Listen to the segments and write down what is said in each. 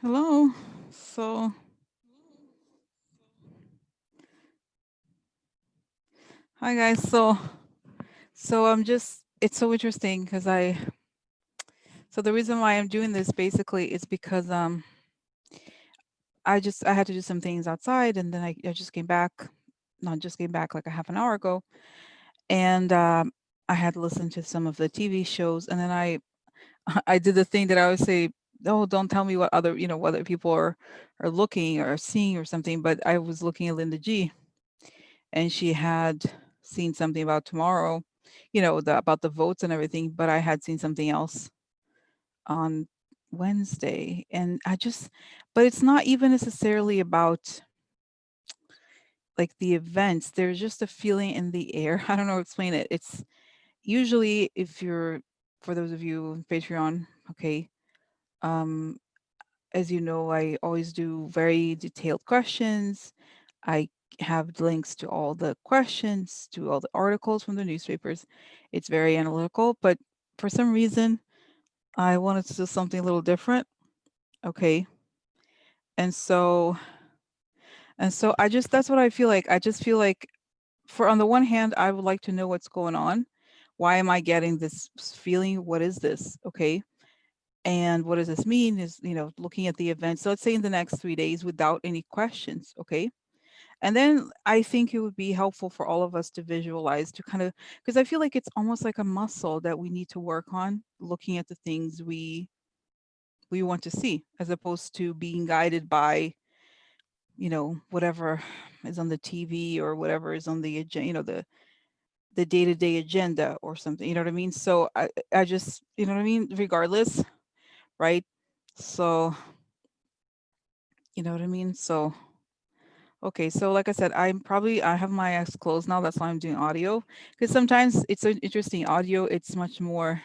Hello. So, hi guys. So I'm just it's so interesting because so the reason why I'm doing this basically is because I had to do some things outside and then I just came back, not just came back like a half an hour ago, and I had listened to some of the TV shows and then I I did the thing that I always say, oh, don't tell me what other, what other people are looking or seeing or something, but I was looking at Linda G and she had seen something about tomorrow, about the votes and everything, but I had seen something else on Wednesday. And but it's not even necessarily about like the events. There's just a feeling in the air. I don't know how to explain it. It's usually if you're, for those of you on Patreon, okay, um, as you know, I always do very detailed questions. I have links to all the questions, to all the articles from the newspapers. It's very analytical, but for some reason, I wanted to do something a little different. Okay. And so, that's what I feel like. I just feel like, for on the one hand, I would like to know what's going on. Why am I getting this feeling? What is this? Okay. And what does this mean is, looking at the event. So let's say in the next 3 days without any questions. Okay. And then I think it would be helpful for all of us to visualize, to kind of, because I feel like it's almost like a muscle that we need to work on, looking at the things we want to see, as opposed to being guided by, whatever is on the TV or whatever is on the agenda, the day-to-day agenda or something, you know what I mean? So I just, you know what I mean? Regardless, right? So, you know what I mean? So, okay, so like I said, I have my eyes closed now. That's why I'm doing audio, because sometimes it's so interesting. Audio, it's much more,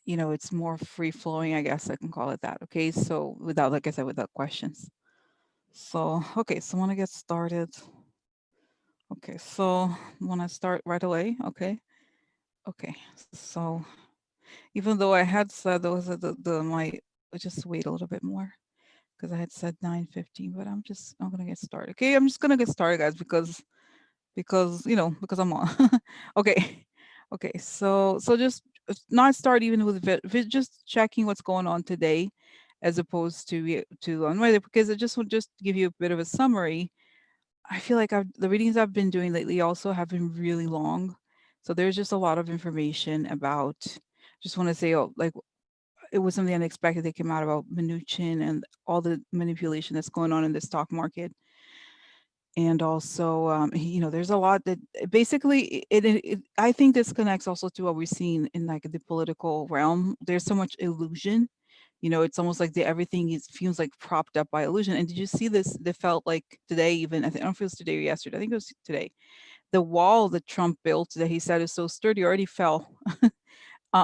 it's more free flowing. I guess I can call it that. Okay, so without, like I said, without questions. So okay, so I want to get started. Okay, so I want to start right away. Okay, okay. So even though I had said those are the my, just wait a little bit more because I had said 9:15, but I'm gonna get started. Okay, I'm just gonna get started, guys, because I'm on. Okay. Okay. So just not start even with just checking what's going on today, as opposed to on Wednesday, because it just would just give you a bit of a summary. I feel like the readings I've been doing lately also have been really long, so there's just a lot of information about. Just want to say, oh, like it was something unexpected that came out about Mnuchin and all the manipulation that's going on in the stock market, and also there's a lot that basically I think this connects also to what we're seeing in like the political realm. There's so much illusion. It's almost like everything is feels like propped up by illusion. And did you see this? They felt like today, even I don't know if it was today or yesterday, I think it was today, the wall that Trump built that he said is so sturdy already fell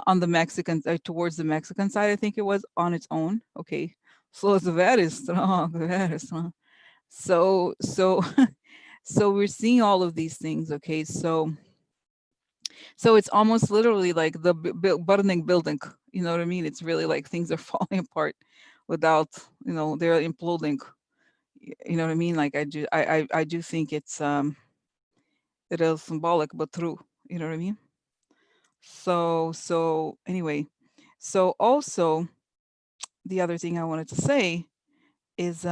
on the Mexican towards the Mexican side. I think it was on its own. Okay, so it's very strong, very strong. So so we're seeing all of these things. Okay, so it's almost literally like the burning building. You know what I mean? It's really like things are falling apart without, they're imploding. You know what I mean? Like I do think it is symbolic but true. You know what I mean? So anyway, so also the other thing I wanted to say is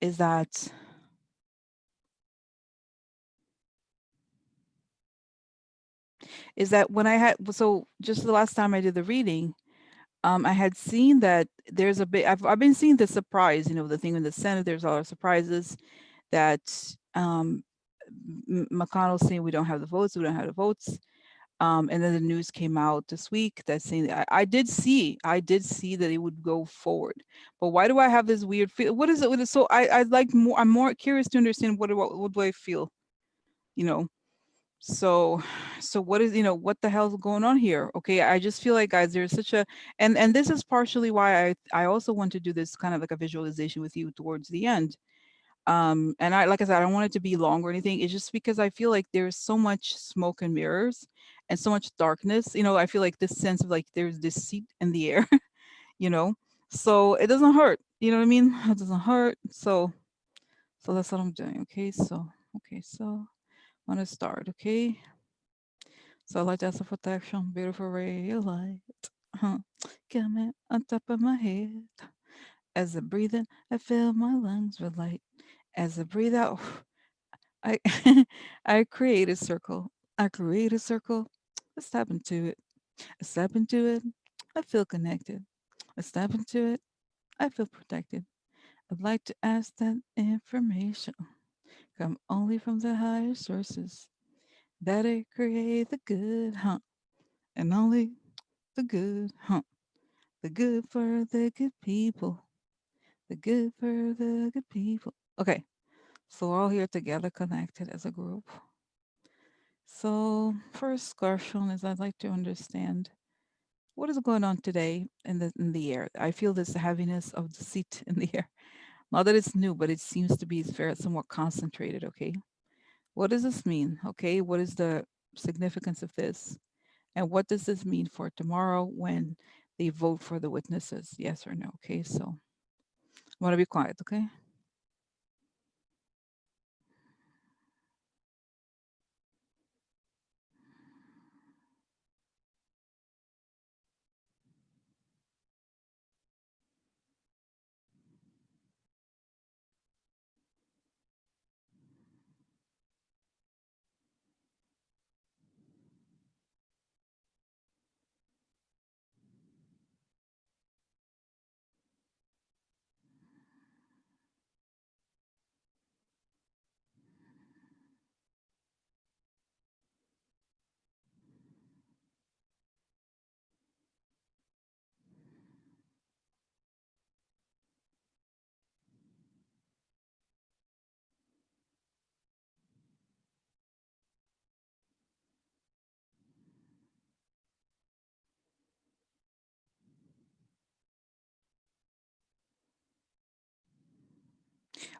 is that when I had, so just the last time I did the reading, I had seen that there's a bit. I've been seeing the surprise. The thing in the Senate. There's a lot of surprises that McConnell's saying we don't have the votes. We don't have the votes. And then the news came out this week that saying that I did see that it would go forward. But why do I have this weird feel? What is it with it? So I'd like more. I'm more curious to understand what do I feel? You know. So what is, what the hell's going on here? Okay, I just feel like, guys, there's such a, and this is partially why I also want to do this kind of like a visualization with you towards the end. And I, like I said, I don't want it to be long or anything. It's just because I feel like there's so much smoke and mirrors and so much darkness. I feel like this sense of like there's deceit in the air, you know. So it doesn't hurt. You know what I mean? It doesn't hurt. So that's what I'm doing. Okay, so I'm gonna start. Okay. So light as a protection, beautiful ray of light. Coming on top of my head. As I breathe in, I fill my lungs with light. As I breathe out, I I create a circle. I create a circle. I step into it. I step into it. I feel connected. I step into it. I feel protected. I'd like to ask that information come only from the higher sources that it create the good, and only the good, the good for the good people, the good for the good people. Okay, so we're all here together, connected as a group. So, first question is I'd like to understand what is going on today in the air. I feel this heaviness of deceit in the air. Not that it's new, but it seems to be very somewhat concentrated. Okay, what does this mean? Okay, what is the significance of this, and what does this mean for tomorrow when they vote for the witnesses? Yes or no? Okay, so I want to be quiet. Okay.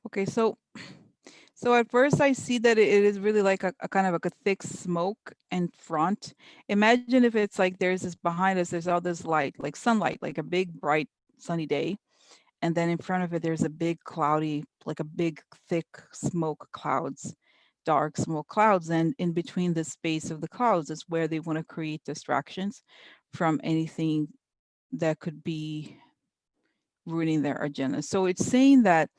Okay, so at first I see that it is really like a kind of like a thick smoke in front. Imagine if it's like there's this behind us, there's all this light, like sunlight, like a big bright sunny day, and then in front of it there's a big cloudy, like a big thick smoke clouds, dark smoke clouds, and in between the space of the clouds is where they want to create distractions from anything that could be ruining their agenda. So it's saying that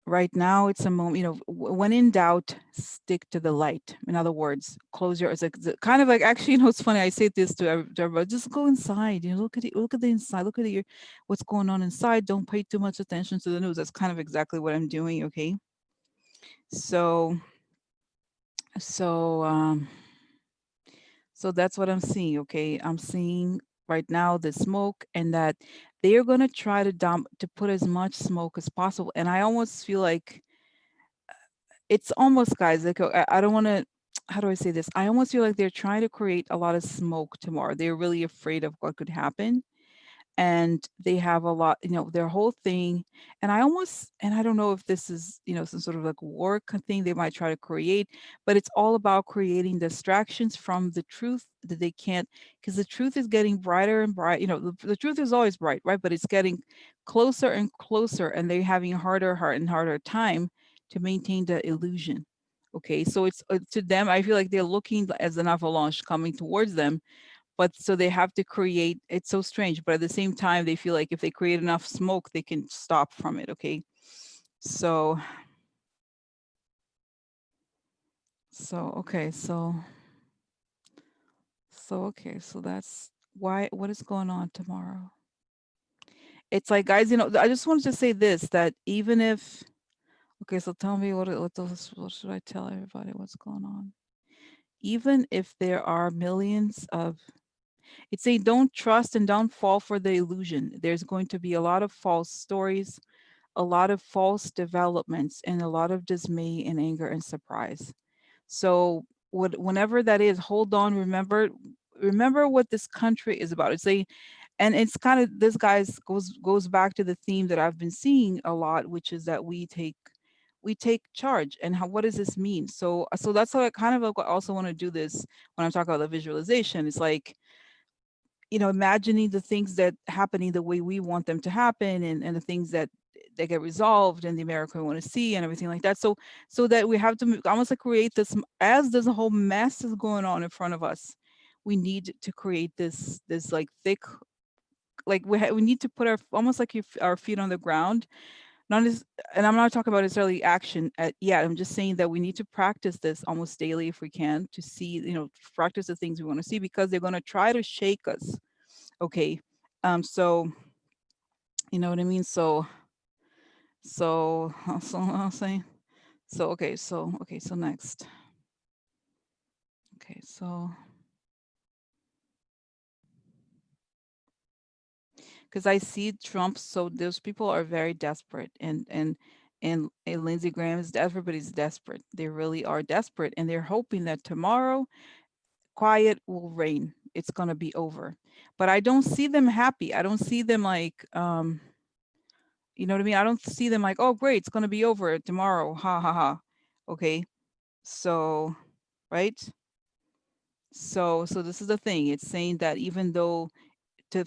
right now it's a moment, when in doubt, stick to the light. In other words, close your, it's like kind of like, actually, it's funny, I say this to everybody, just go inside, look at the inside, look at what's going on inside. Don't pay too much attention to the news. That's kind of exactly what I'm doing. Okay. So so um so that's what I'm seeing. Okay, I'm seeing right now the smoke, and that they are going to try to dump, to put as much smoke as possible. And I almost feel like it's almost, guys, like, I don't want to, how do I say this? I almost feel like they're trying to create a lot of smoke tomorrow. They're really afraid of what could happen, and they have a lot, their whole thing. And I don't know if this is, some sort of like thing they might try to create, but it's all about creating distractions from the truth that they can't, because the truth is getting brighter and bright. The truth is always bright, right? But it's getting closer and closer, and they're having and harder time to maintain the illusion. Okay, so it's, to them, I feel like they're looking as an avalanche coming towards them, but so they have to create, it's so strange, but at the same time they feel like if they create enough smoke they can stop from it. Okay, so so that's why, what is going on tomorrow. It's like, guys, I just wanted to say this, that even if, okay, so tell me what should I tell everybody what's going on. Even if there are millions of, it's saying don't trust and don't fall for the illusion. There's going to be a lot of false stories, a lot of false developments, and a lot of dismay and anger and surprise. So whenever that is, hold on, remember what this country is about. It's a, and it's kind of, this guys goes back to the theme that I've been seeing a lot, which is that we take we take charge. And how, what does this mean? So that's how I kind of like also want to do this when I'm talking about the visualization. It's like, imagining the things that happening the way we want them to happen, and the things that get resolved and the America we want to see and everything like that. So that we have to almost like create this, as there's a whole mess is going on in front of us. We need to create this like thick, like we need to put our almost like our feet on the ground. Not as, and I'm not talking about necessarily action at yet. I'm just saying that we need to practice this almost daily if we can, to see, practice the things we want to see, because they're going to try to shake us. Okay. So you know what I mean? So I'll say, so next. Okay, so because I see Trump, so those people are very desperate, and Lindsey Graham is, everybody's desperate. They really are desperate, and they're hoping that tomorrow quiet will reign. It's gonna be over. But I don't see them happy. I don't see them like, you know what I mean? I don't see them like, oh great, it's gonna be over tomorrow. Ha ha ha. Okay. So, right? So this is the thing. It's saying that even though,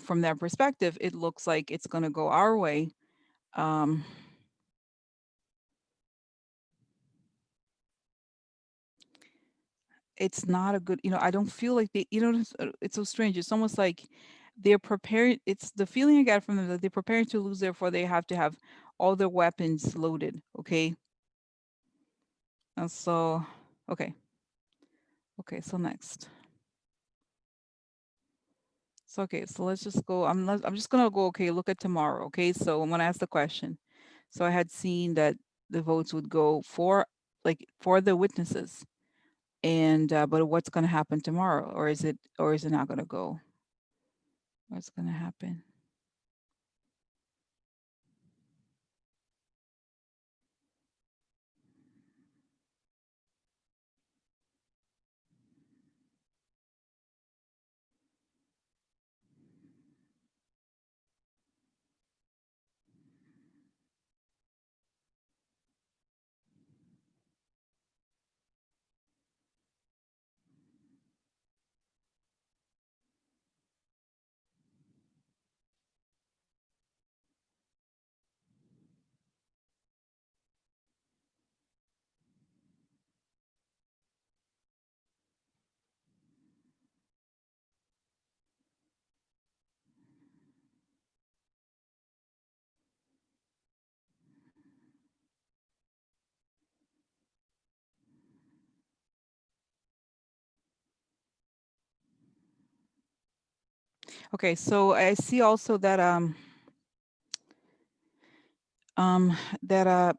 from their perspective, it looks like it's gonna go our way. Um, it's not a good, I don't feel like they, it's so strange. It's almost like they're preparing. It's the feeling I get from them, that they're preparing to lose, therefore they have to have all their weapons loaded. Okay. And so, okay. Okay. So next. So, okay. So let's just go. I'm just going to go, okay, look at tomorrow. Okay. So I'm going to ask the question. So I had seen that the votes would go for, like, for the witnesses. And, but what's going to happen tomorrow? Or is it not going to go? What's going to happen? Okay, so I see also that um that I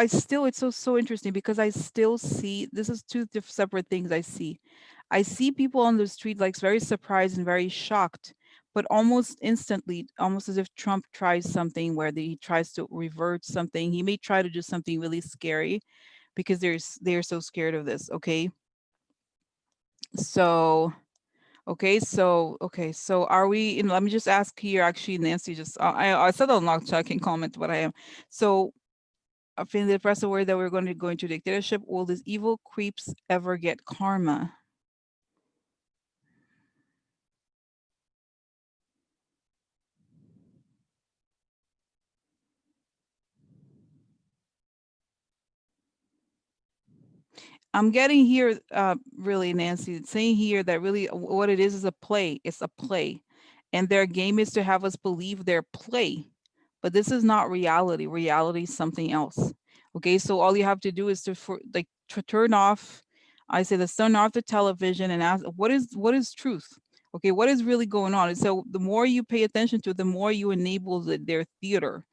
still, it's so interesting, because I still see, this is two separate things I see. I see people on the street like very surprised and very shocked, but almost instantly, almost as if Trump tries something where he tries to revert something. He may try to do something really scary, because they're so scared of this. Okay. So okay, so are we, let me just ask here, actually, Nancy, just I said on lock, so I can comment what I am. So I think the press aware that we're going to go into dictatorship. Will these evil creeps ever get karma? I'm getting here, really, Nancy, it's saying here that really what it is a play. It's a play. And their game is to have us believe their play. But this is not reality. Reality is something else. Okay, so all you have to do is to turn off, I say, let's turn off the television and ask, what is truth? Okay, what is really going on? And so the more you pay attention to it, the more you enable their theater,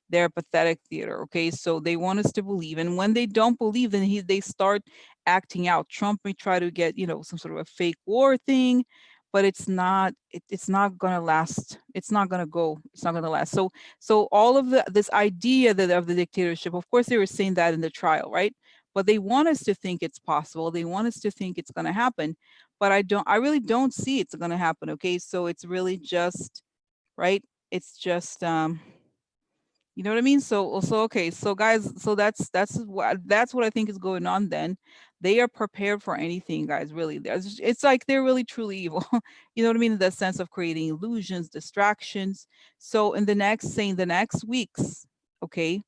their pathetic theater. Okay, so they want us to believe, and when they don't believe, then they start acting out. Trump may try to get, some sort of a fake war thing, but it's not going to last. It's not going to go. It's not going to last. So all of this idea that of the dictatorship, of course they were saying that in the trial, right? But they want us to think it's possible. They want us to think it's going to happen, but I really don't see it's going to happen. Okay, so it's really just, right, it's just You know what I mean? So okay, so guys, so that's what I think is going on then. They are prepared for anything, guys, really. It's like they're really truly evil. You know what I mean? In the sense of creating illusions, distractions. So in the next weeks, okay,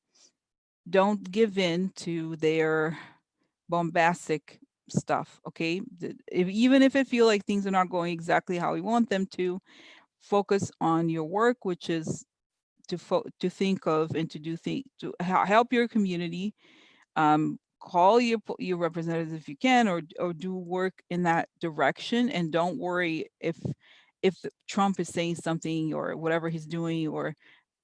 don't give in to their bombastic stuff, okay? Even if it feel like things are not going exactly how you want them to, focus on your work, which is to think of and to do things to help your community. Call your representatives if you can, or do work in that direction, and don't worry if Trump is saying something or whatever he's doing, or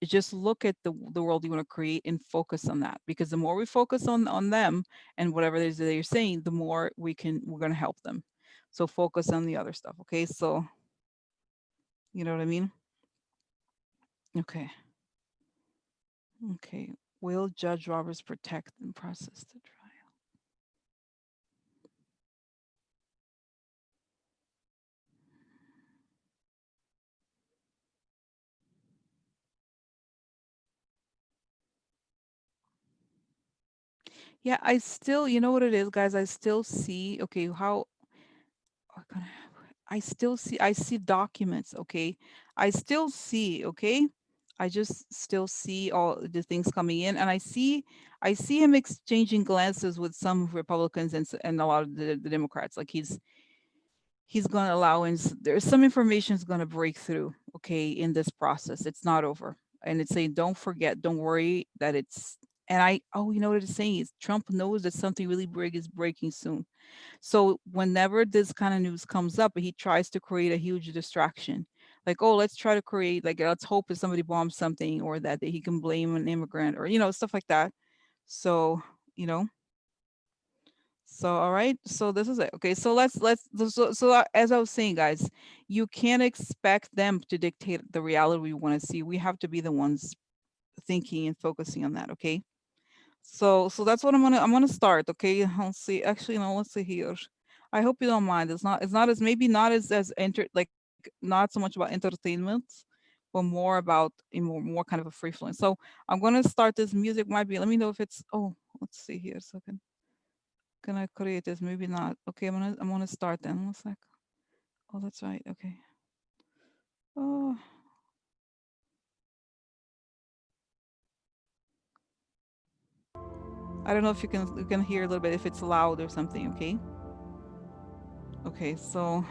just look at the world you want to create and focus on that, because the more we focus on them and whatever it is that they're saying, the more we're going to help them. So focus on the other stuff, okay? So you know what I mean? Okay. Okay. Will Judge Roberts protect and process the trial? Yeah, I still, you know what it is, guys? I still see, okay, how can I see documents, okay? I still see, okay? I just still see all the things coming in, and I see him exchanging glances with some Republicans and a lot of the Democrats. Like he's going to allow in there's some information is going to break through, okay, in this process. It's not over. And it's saying, don't forget, don't worry that it's, and you know what it's saying is Trump knows that something really big is breaking soon. So whenever this kind of news comes up, he tries to create a huge distraction. Like, oh, let's try to create, like, let's hope that somebody bombs something, or that he can blame an immigrant, or, stuff like that. So, you know, so, all right. So this is it. Okay. So as I was saying, guys, you can't expect them to dictate the reality we want to see. We have to be the ones thinking and focusing on that. Okay. So that's what I'm gonna start. Okay. Let's see. Actually, no. Let's see here. I hope you don't mind. It's not as, maybe not as like, not so much about entertainment, but more about a more kind of a free flowing. So I'm gonna start this music. Might be. Let me know if it's. Oh, let's see here. So can I create this? Maybe not. Okay, I'm gonna start then. One sec. Oh, that's right. Okay. Oh, I don't know if you can hear a little bit if it's loud or something. Okay. Okay. So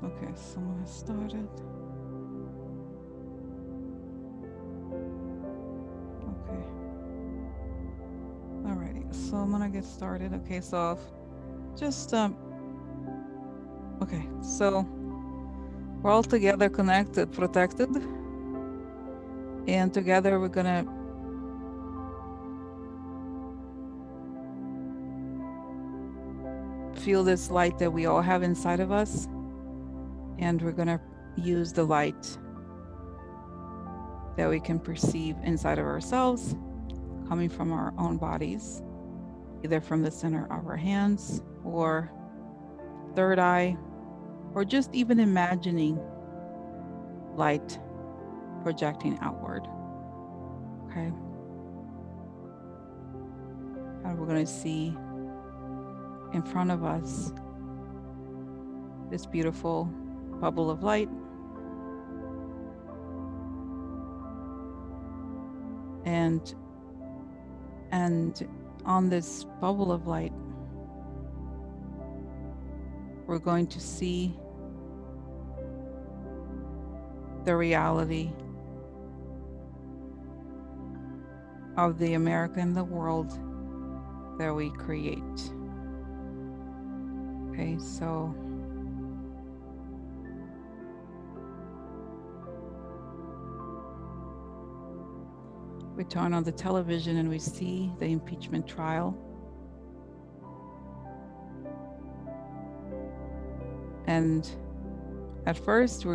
I'm gonna start it. Okay. Alrighty. So I'm gonna get started. Okay. So just Okay. So we're all together, connected, protected, and together we're gonna feel this light that we all have inside of us, and we're gonna use the light that we can perceive inside of ourselves, coming from our own bodies, either from the center of our hands or third eye, or just even imagining light projecting outward. Okay. And we're going to see in front of us this beautiful bubble of light. And on this bubble of light, we're going to see the reality of the America and the world that we create. Okay, so we turn on the television and we see the impeachment trial. And at first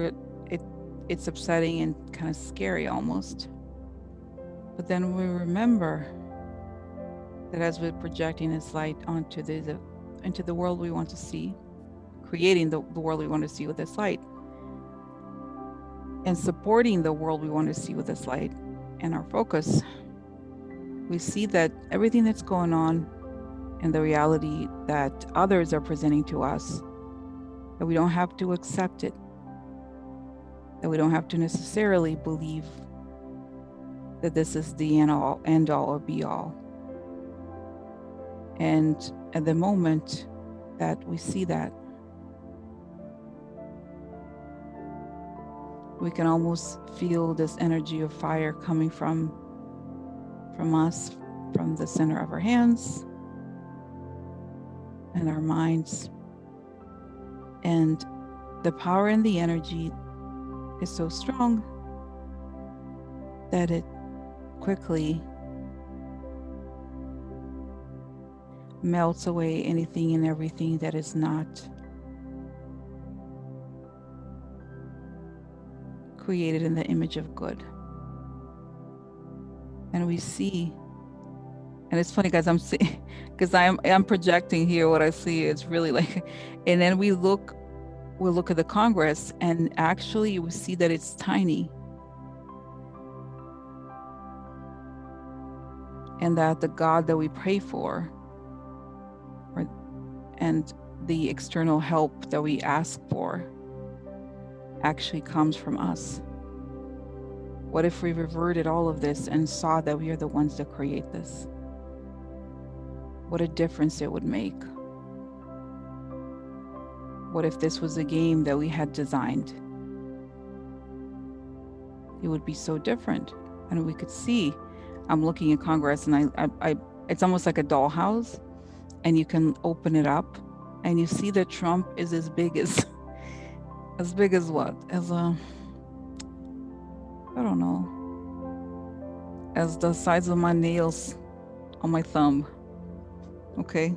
it's upsetting and kind of scary almost. But then we remember that as we're projecting this light onto into the world we want to see, creating the world we want to see with this light, and supporting the world we want to see with this light, and our focus, we see that everything that's going on and the reality that others are presenting to us, that we don't have to accept it, that we don't have to necessarily believe that this is the end all or be all. And at the moment that we see that, we can almost feel this energy of fire coming from us, from the center of our hands and our minds. And the power and the energy is so strong that it quickly melts away anything and everything that is not created in the image of good. And we see, and it's funny, guys, I'm seeing, because I'm projecting here what I see. It's really like, and then we'll look at the Congress, and actually we see that it's tiny, and that the God that we pray for, and the external help that we ask for, actually comes from us. What if we reverted all of this and saw that we are the ones that create this? What a difference it would make. What if this was a game that we had designed? It would be so different. And we could see, I'm looking at Congress, and I it's almost like a dollhouse, and you can open it up and you see that Trump is as big as what? As a, I don't know, as the size of my nails on my thumb. Okay.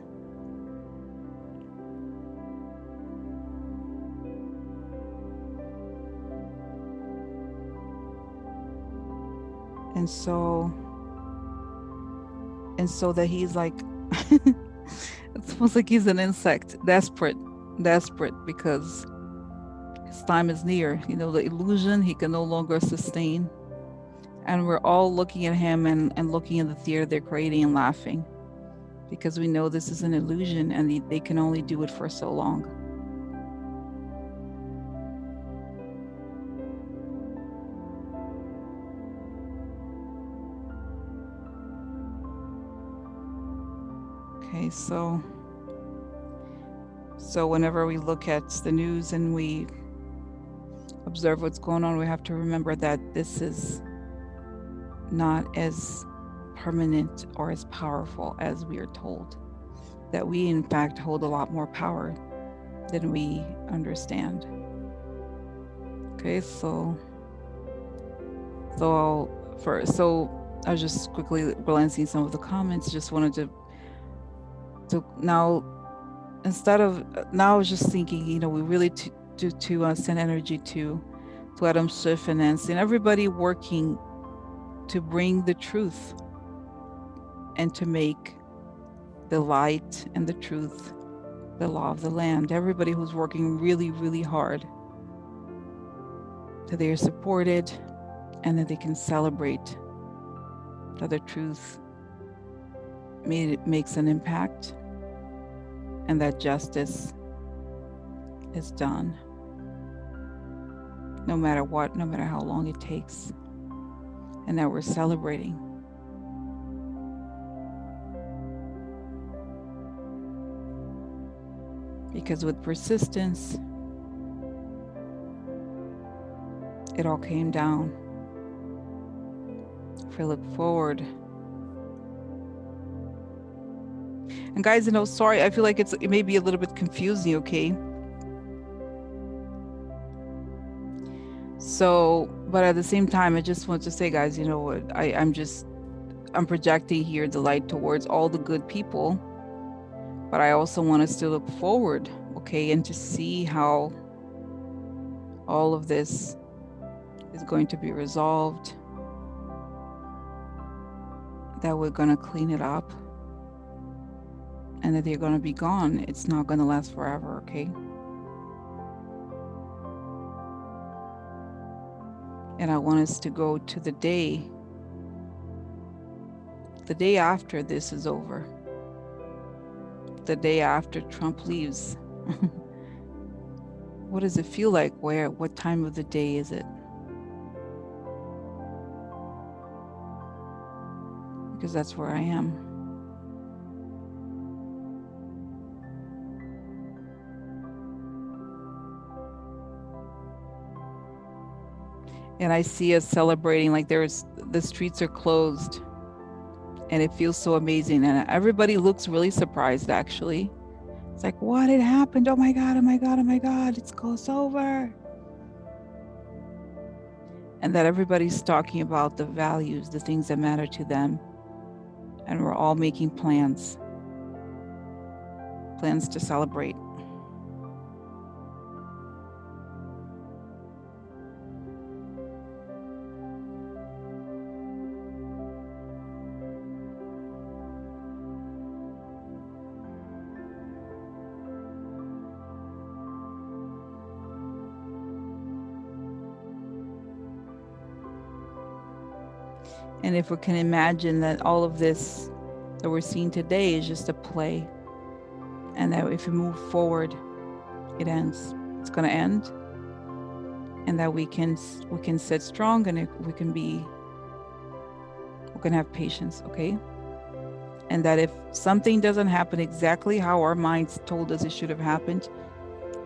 And so that he's like, it's almost like he's an insect, desperate because his time is near. You know, the illusion he can no longer sustain. And we're all looking at him and looking at the theater they're creating and laughing, because we know this is an illusion and they can only do it for so long. Okay, so whenever we look at the news and we observe what's going on, we have to remember that this is not as permanent or as powerful as we are told. That we, in fact, hold a lot more power than we understand. Okay, so I was just quickly glancing some of the comments. Just wanted to now, I was just thinking, you know, we really to send energy to Adam Schiff and Nancy and everybody working to bring the truth and to make the light and the truth the law of the land. Everybody who's working really, really hard, that they are supported and that they can celebrate that the truth makes an impact and that justice is done, no matter what, no matter how long it takes, and that we're celebrating. Because with persistence, it all came down. If we look forward, and guys, you know, sorry, I feel like it may be a little bit confusing, okay? So, but at the same time, I just want to say, guys, you know what, I'm projecting here the light towards all the good people, but I also want us to look forward, okay, and to see how all of this is going to be resolved, that we're going to clean it up, and that they're going to be gone. It's not going to last forever, okay? And I want us to go to the day The day after this is over, the day after Trump leaves, what does it feel like? What time of the day is it? Because that's where I am. And I see us celebrating, like the streets are closed, and it feels so amazing. And everybody looks really surprised, actually. It's like, what had happened? Oh my God, oh my God, oh my God, it's close over. And that everybody's talking about the values, the things that matter to them. And we're all making plans to celebrate. And if we can imagine that all of this that we're seeing today is just a play, and that if we move forward, it ends. It's going to end, and that we can sit strong, and we can have patience, okay? And that if something doesn't happen exactly how our minds told us it should have happened,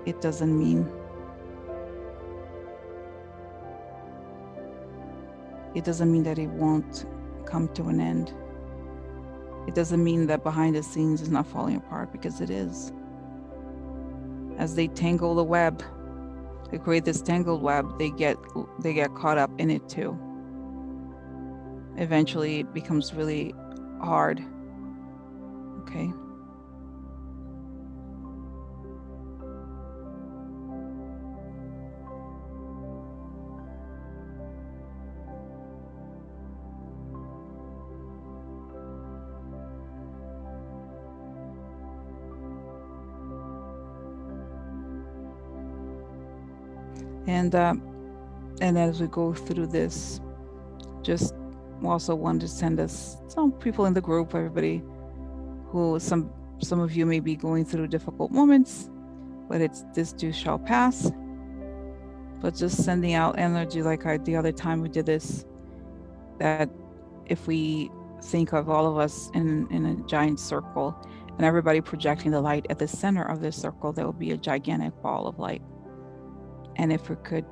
it doesn't mean that it won't come to an end. It doesn't mean that behind the scenes is not falling apart, because it is. As they tangle the web, they create this tangled web, they get caught up in it too. Eventually it becomes really hard. Okay. And as we go through this, just also want to send us some people in the group, everybody who some of you may be going through difficult moments, but this too shall pass. But just sending out energy like the other time we did this, that if we think of all of us in a giant circle and everybody projecting the light at the center of this circle, there will be a gigantic ball of light. And if we could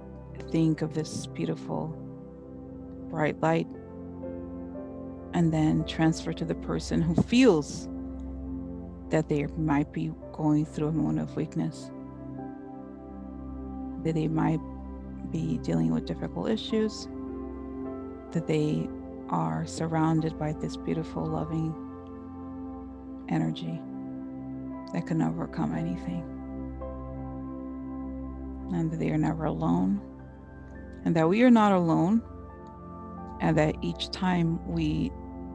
think of this beautiful bright light and then transfer to the person who feels that they might be going through a moment of weakness, that they might be dealing with difficult issues, that they are surrounded by this beautiful, loving energy that can overcome anything, and that they are never alone, and that we are not alone, and that each time we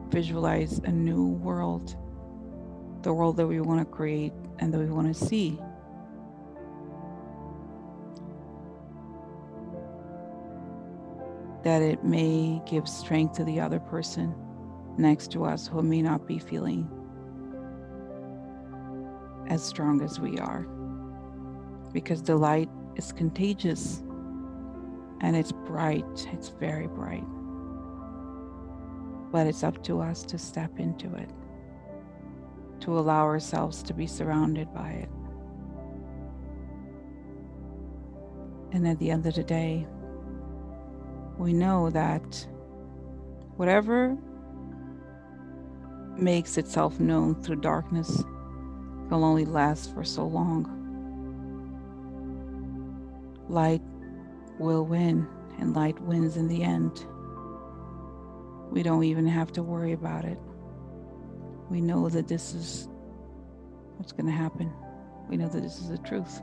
visualize a new world, the world that we want to create and that we want to see, that it may give strength to the other person next to us who may not be feeling as strong as we are. Because the light is contagious and it's bright, it's very bright. But it's up to us to step into it, to allow ourselves to be surrounded by it. And at the end of the day, we know that whatever makes itself known through darkness can only last for so long. Light will win, and light wins in the end. We don't even have to worry about it. We know that this is what's going to happen. We know that this is the truth.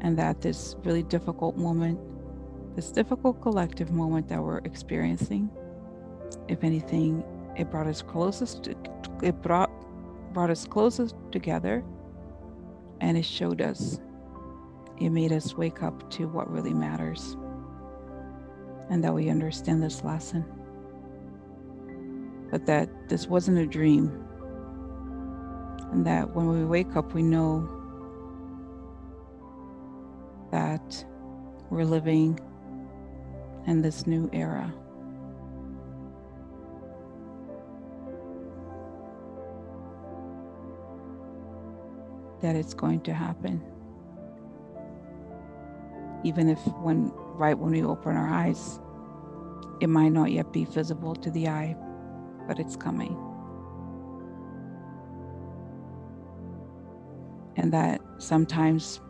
And that this really difficult moment, this difficult collective moment that we're experiencing, if anything, it brought us closest together, and it showed us, it made us wake up to what really matters, and that we understand this lesson. but that this wasn't a dream, and that when we wake up, we know that we're living in this new era. That it's going to happen. Even if right when we open our eyes, it might not yet be visible to the eye, but it's coming. And that sometimes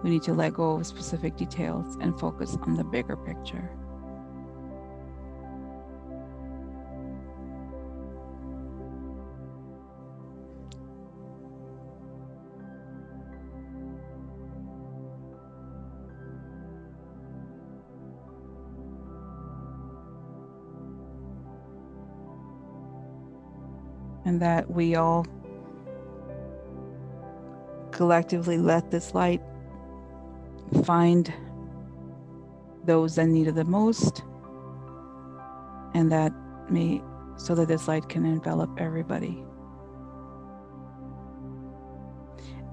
we need to let go of specific details and focus on the bigger picture. And that we all collectively let this light find those that need it the most, and that so that this light can envelop everybody.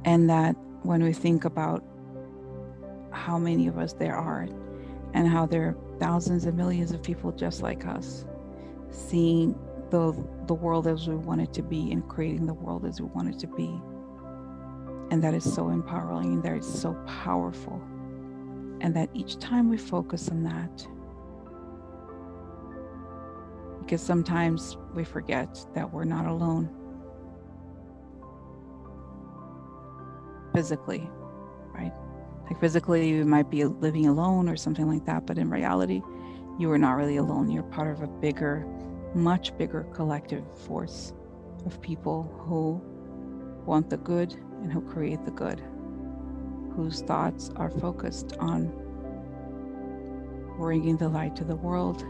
And that when we think about how many of us there are, and how there are thousands and millions of people just like us, seeing the world as we want it to be and creating the world as we want it to be. And that is so empowering, and that is so powerful. And that each time we focus on that, because sometimes we forget that we're not alone physically, right? Like physically, you might be living alone or something like that, but in reality, you are not really alone. You're part of a bigger, much bigger collective force of people who want the good and who create the good, whose thoughts are focused on bringing the light to the world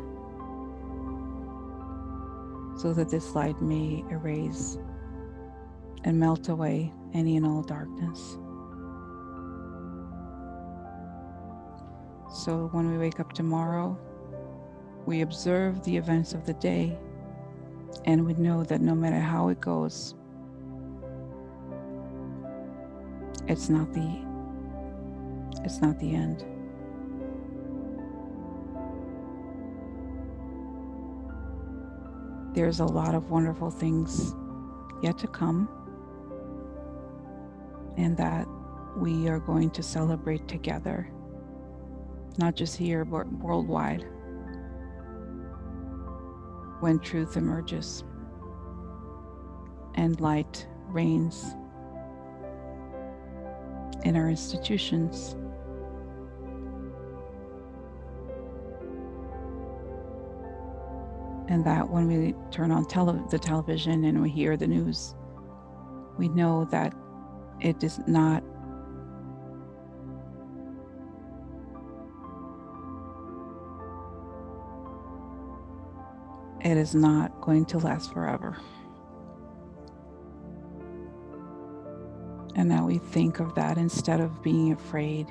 so that this light may erase and melt away any and all darkness. So when we wake up tomorrow, we observe the events of the day, and we know that no matter how it goes, it's not the end. There's a lot of wonderful things yet to come, and that we are going to celebrate together, not just here, but worldwide, when truth emerges and light reigns in our institutions. And that when we turn on the television and we hear the news, we know that it is not going to last forever. And now we think of that instead of being afraid,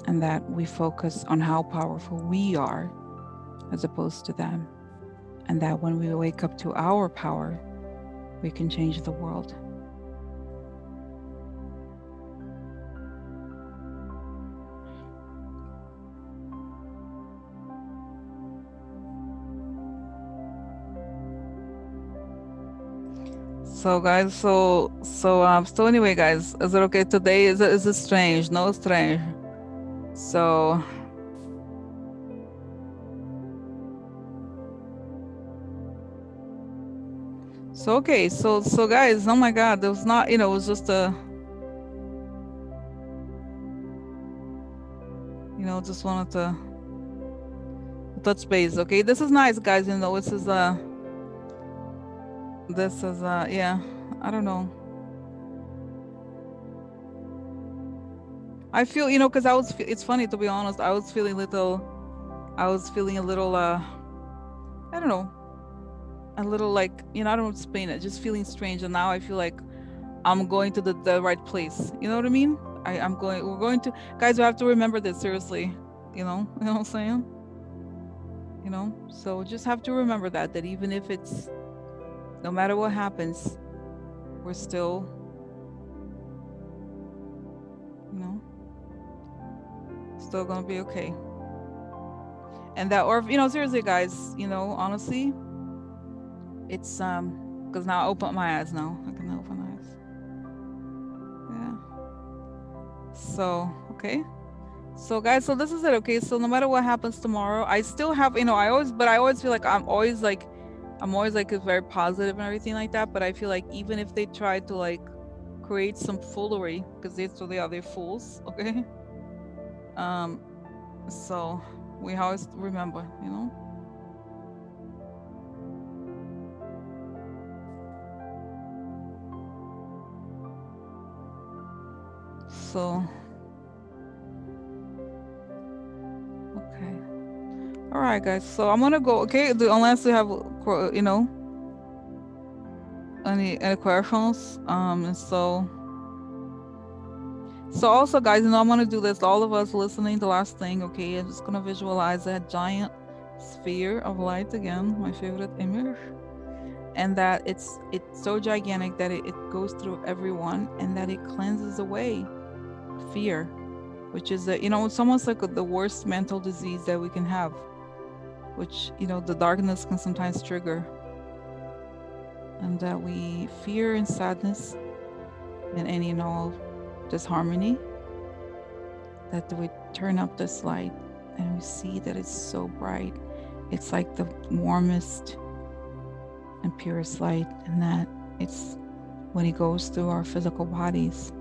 and that we focus on how powerful we are as opposed to them. And that when we wake up to our power, we can change the world. So guys, so anyway, guys, is it okay today? Is it strange? No strange. So okay, so guys, oh my God, there was not, it was just a, just wanted to touch base. Okay, this is nice, guys. This is yeah, I don't know. I feel, because it's funny, to be honest, I was feeling a little, I don't know, a little like, I don't know how to explain it, just feeling strange. And now I feel like I'm going to the right place. You know what I mean? We're going to, guys, we have to remember this seriously. You know what I'm saying? you know. So just have to remember that even if it's, no matter what happens, we're still, you know, still gonna be okay. And that, or seriously, guys, honestly, it's because now I open my eyes now. I can open my eyes. Yeah. So okay. So guys, so this is it. Okay. So no matter what happens tomorrow, I still have, I always feel like I'm always like very positive and everything like that. But I feel like even if they try to like create some foolery, because they are, they're fools. Okay. Um. So we always remember. So okay. All right, guys. So I'm gonna go. Okay, unless you have, any questions. And so also, guys, I'm gonna do this. All of us listening, the last thing. Okay, I'm just gonna visualize a giant sphere of light again. My favorite image, and that it's so gigantic that it goes through everyone, and that it cleanses away fear, which is it's almost like the worst mental disease that we can have, which the darkness can sometimes trigger, and that we fear and sadness and any and all disharmony, that we turn up this light and we see that it's so bright. It's like the warmest and purest light, and that it's when it goes through our physical bodies,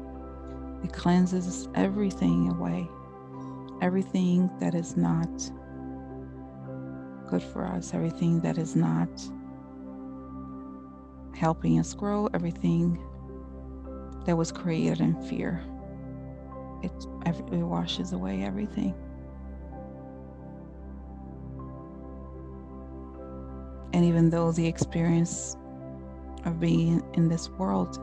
it cleanses everything away, everything that is not good for us, everything that is not helping us grow, everything that was created in fear. It washes away everything. And even though the experience of being in this world,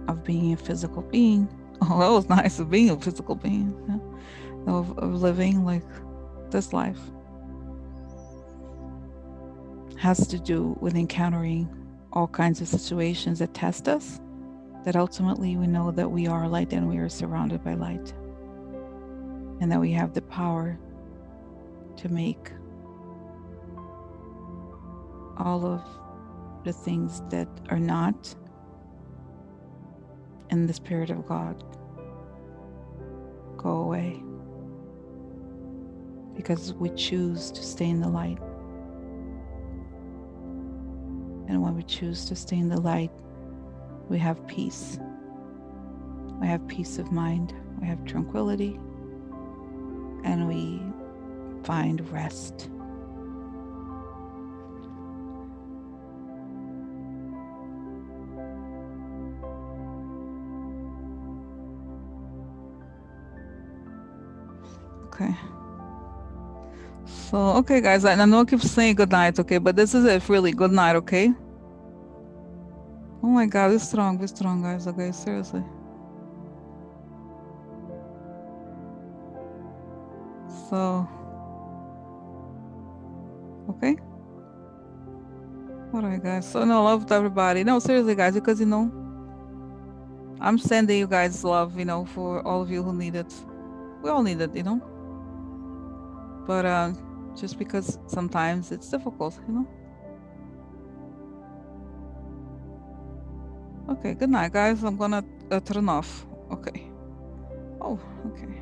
of being a physical being, oh, that was nice, of being a physical being, yeah, of living like this life, has to do with encountering all kinds of situations that test us, that ultimately we know that we are light and we are surrounded by light, and that we have the power to make all of the things that are not in the Spirit of God go away, because we choose to stay in the light. And when we choose to stay in the light, we have peace. We have peace of mind, we have tranquility, and we find rest. Okay. So, okay, guys, I know I keep saying good night, okay, but this is it, really. Good night, okay? Oh my God, we're strong, guys, okay, seriously. So, okay. All right, guys. So, no, love to everybody. No, seriously, guys, because, I'm sending you guys love, for all of you who need it. We all need it. But just because sometimes it's difficult. Okay, good night, guys. I'm gonna turn off. Okay. Oh, okay.